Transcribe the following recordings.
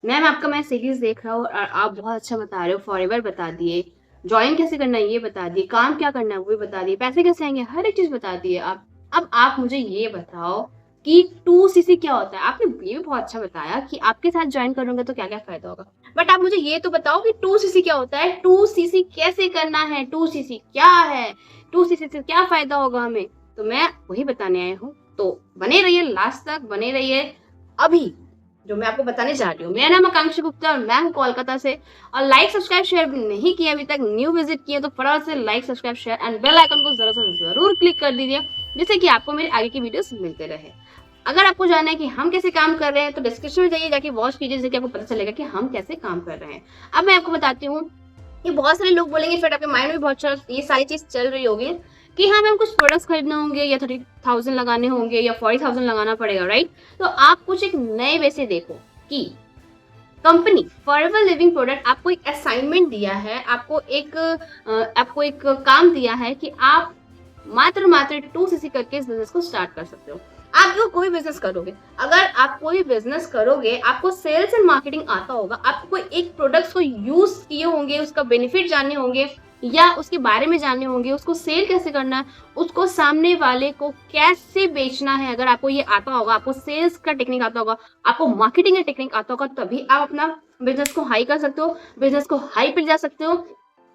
मैं सीरीज़ देख रहा हूँ और आप बहुत अच्छा बता रहे हो, फॉरएवर बता दिए, जॉइन कैसे करना है ये बता दिए, काम क्या करना है वो भी बता दिए, पैसे कैसे आएँगे हर एक चीज़ बता दी है आप। अब आप मुझे ये बताओ कि 2सीसी क्या होता है? आपने ये भी बहुत अच्छा बताया कि आपके साथ जॉइन करूँगा तो क्या-क्या फ़ायदा होगा। बट आप मुझे ये तो बताओ कि 2सीसी क्या होता है? 2सीसी कैसे करना है? 2सीसी क्या है? 2सीसी से क्या फ़ायदा होगा हमें? तो मैं वही बताने आई हूँ। तो बने रहिए लास्ट तक, बने रहिए अभी जो मैं आपको बताने जा रही हूँ। मेरा नाम आकांक्षा गुप्ता और मैं हूँ कोलकाता से और लाइक सब्सक्राइब शेयर नहीं किया अभी तक, न्यू विजिट किए तो फटाफट से like subscribe share and bell icon को जरा से जरूर क्लिक कर दीजिए जिससे कि आपको मेरे आगे की वीडियोस मिलते रहे। अगर आपको जानना है कि हम कैसे काम कर रहे हैं तो डिस्क्रिप्शन में जाइए, जाके वॉच कीजिए जिससे कि आपको पता चलेगा कि हम कैसे काम कर रहे हैं। अब मैं आपको बताती हूँ कि बहुत सारे लोग बोलेंगे, इनफैक्ट आपके माइंड में बहुत सारा ये सारी चीज चल रही होगी कि हाँ मैम कुछ प्रोडक्ट्स खरीदने होंगे या 30,000 लगाने होंगे या 40,000 लगाना पड़ेगा, राइट? तो आप कुछ एक नए वे से देखो कि कंपनी फॉरएवर लिविंग प्रोडक्ट आपको एक असाइनमेंट दिया है, आपको एक काम दिया है कि आप मात्र 2सीसी करके इस बिजनेस को स्टार्ट कर सकते हो। आप जो कोई बिजनेस करोगे, अगर आप कोई बिजनेस करोगे, आपको सेल्स एंड मार्केटिंग आता होगा, आपको एक प्रोडक्ट्स को यूज किए होंगे, उसका बेनिफिट जानने होंगे या उसके बारे में जानने होंगे, उसको सेल कैसे करना है, उसको सामने वाले को कैसे बेचना है। अगर आपको ये आता होगा, आपको सेल्स का टेक्निक आता होगा, आपको मार्केटिंग का टेक्निक आता होगा, तभी आप अपना बिजनेस को हाई कर सकते हो, बिजनेस को हाई पे जा सकते हो।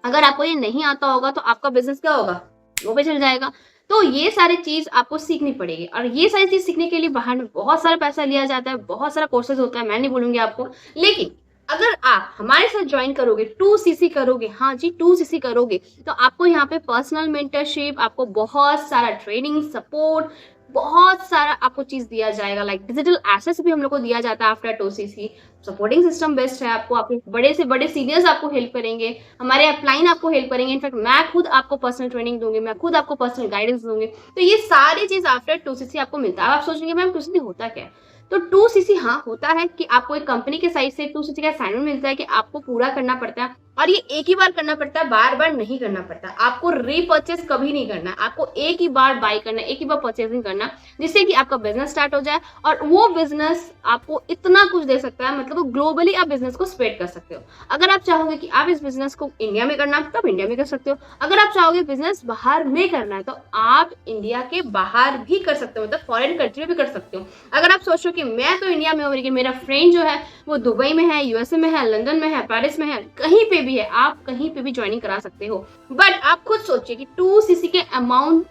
अगर आपको ये नहीं आता होगा तो आपका बिजनेस क्या होगा, वो पे चल जाएगा। तो ये सारी चीज आपको सीखनी पड़ेगी और ये सारी चीज सीखने के लिए बाहर में बहुत सारा पैसा लिया जाता है, बहुत सारा कोर्सेज होता है, मैं नहीं बोलूंगी आपको। लेकिन अगर आप हमारे साथ ज्वाइन करोगे, 2सीसी करोगे, हाँ जी 2सीसी करोगे, तो आपको यहाँ पे पर्सनल मेंटरशिप, आपको बहुत सारा ट्रेनिंग सपोर्ट, बहुत सारा आपको चीज दिया जाएगा। लाइक डिजिटल एसेस भी हम लोग को दिया जाता है आफ्टर 2सीसी। सपोर्टिंग सिस्टम बेस्ट है, आपको आपके बड़े से बड़े सीनियर्स आपको हेल्प करेंगे, हमारे अपलाइन आपको हेल्प करेंगे, इनफैक्ट मैं खुद आपको पर्सनल ट्रेनिंग दूंगी, मैं खुद आपको पर्सनल गाइडेंस दूंगी। तो ये सारी चीज आफ्टर 2सीसी आपको मिलता है। आप सोचेंगे मैम 2सीसी होता क्या है? तो 2सीसी हाँ होता है कि आपको एक कंपनी के साइड से 2सीसी का असाइनमेंट मिलता है कि आपको पूरा करना पड़ता है और ये एक ही बार करना पड़ता है, बार बार नहीं करना पड़ता। आपको रीपर्चेस कभी नहीं करना है, आपको एक ही बार बाय करना है, एक ही बार परचेसिंग करना है, जिससे कि आपका बिजनेस स्टार्ट हो जाए और वो बिजनेस आपको इतना कुछ दे सकता है, मतलब ग्लोबली आप बिजनेस को स्प्रेड कर सकते हो। अगर आप चाहोगे कि आप इस बिजनेस को इंडिया में करना है तो आप इंडिया में कर सकते हो। अगर आप चाहोगे बिजनेस बाहर में करना है तो आप इंडिया के बाहर भी कर सकते हो, मतलब फॉरेन कंट्री में भी कर सकते हो। अगर आप सोचो कि मैं तो इंडिया में हूँ लेकिन मेरा फ्रेंड जो है वो दुबई में है, यूएसए में है, लंदन में है, पेरिस में है, कहीं पे भी है, आप कहीं पे भी ज्वाइनिंग करा सकते हो। बट आप खुद सोचिए कि 2सीसी के अमाउंट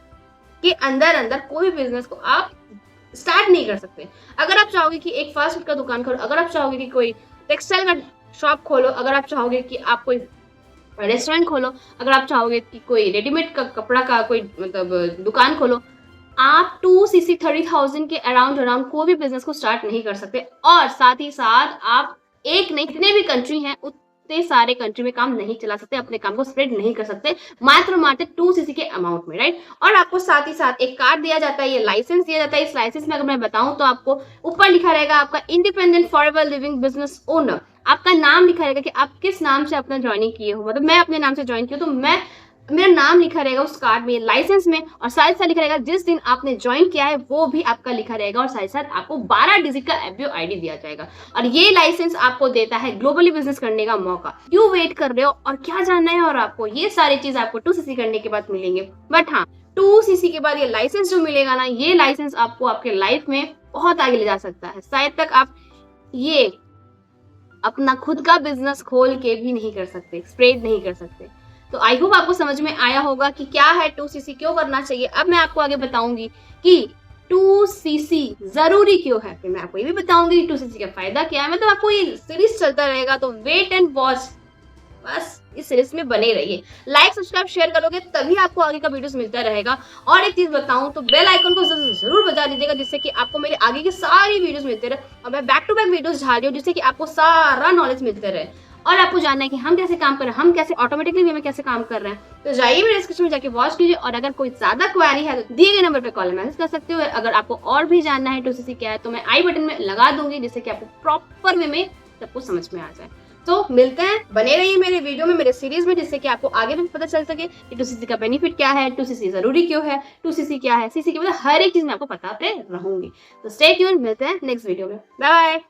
के अंदर अंदर कोई बिजनेस को आप स्टार्ट नहीं कर सकते। अगर आप चाहोगे कि एक फास्ट फूड का दुकान खोलो, अगर आप चाहोगे कि कोई टेक्सटाइल का शॉप खोलो, अगर आप चाहोगे कि आप कोई रेस्टोरेंट खोलो, अगर आप चाहोगे कि कोई रेडीमेड का कपड़ा का कोई मतलब दुकान खोलो, आप 2सीसी 30,000 के अराउंड अराउंड कोई भी बिजनेस को स्टार्ट नहीं कर सकते। और साथ ही साथ आप एक नहीं जितने भी कंट्री हैं उतने सारे कंट्री में काम नहीं चला सकते, अपने काम को स्प्रेड नहीं कर सकते मात्र 2सीसी के अमाउंट में, राइट? और आपको साथ ही साथ एक कार्ड दिया जाता है, ये लाइसेंस दिया जाता है। इस लाइसेंस में अगर मैं बताऊं तो आपको ऊपर लिखा रहेगा आपका independent forever living business owner, आपका नाम लिखा रहेगा कि आप किस नाम से अपना ज्वाइनिंग किए हो। मतलब मैं अपने नाम से ज्वाइन किया तो मैं मेरा नाम लिखा रहेगा उस कार्ड में, लाइसेंस में, और साथ ही साथ लिखा रहेगा जिस दिन आपने ज्वाइन किया है वो भी आपका लिखा रहेगा, और साथ ही साथ आपको 12 डिजिट का एफबीओ आईडी दिया जाएगा। और ये लाइसेंस आपको देता है ग्लोबली बिजनेस करने का मौका। क्यों वेट कर रहे हो और क्या जानना है? और आपको ये सारी चीज आपको 2सीसी करने के बाद मिलेंगे। बट हाँ, 2सीसी के बाद ये लाइसेंस जो मिलेगा ना, ये लाइसेंस आपको आपके लाइफ में बहुत आगे ले जा सकता है। शायद तक आप ये अपना खुद का बिजनेस खोल के भी नहीं कर सकते, स्प्रेड नहीं कर सकते। तो आई होप आपको समझ में आया होगा कि क्या है 2सीसी, क्यों करना चाहिए। अब मैं आपको आगे बताऊंगी कि 2सीसी जरूरी क्यों है, फिर मैं आपको ये भी बताऊंगी 2सीसी का फायदा क्या है। मतलब आपको ये सीरीज चलता रहेगा, तो वेट एंड वॉच, बस इस सीरीज में बने रहिए। लाइक सब्सक्राइब शेयर करोगे तभी आपको आगे का वीडियोस मिलता रहेगा। और एक चीज बताऊं तो बेल आइकन को जरूर बजा दीजिएगा जिससे कि आपको मेरे आगे की सारी वीडियोस मिलते रहे। और मैं बैक टू बैक वीडियोस डाल रही हूँ जिससे कि आपको सारा नॉलेज मिलते रहे। और आपको जानना है कि हम कैसे काम कर रहे हैं, हम कैसे ऑटोमेटिकली वे में कैसे काम कर रहे हैं, तो जाइए मेरे डिस्क्रिप्शन में जाके वॉच कीजिए। और अगर कोई ज्यादा क्वेरी है तो दिए गए नंबर पे कॉल मैसेज कर सकते हो। अगर आपको और भी जानना है 2सीसी क्या है तो मैं आई बटन में लगा दूंगी जिससे कि आपको प्रॉपर वे में सब कुछ समझ में आ जाए। तो मिलते हैं, बने रहिए मेरे वीडियो में, मेरे सीरीज में, जिससे कि आपको आगे भी पता चल सके कि 2सीसी का बेनिफिट क्या है, 2सीसी जरूरी क्यों है, 2सीसी क्या है, सीसी की मतलब हर एक चीज मैं आपको बताते रहूंगी। तो स्टे ट्यून, मिलते हैं नेक्स्ट वीडियो में, बाय बाय।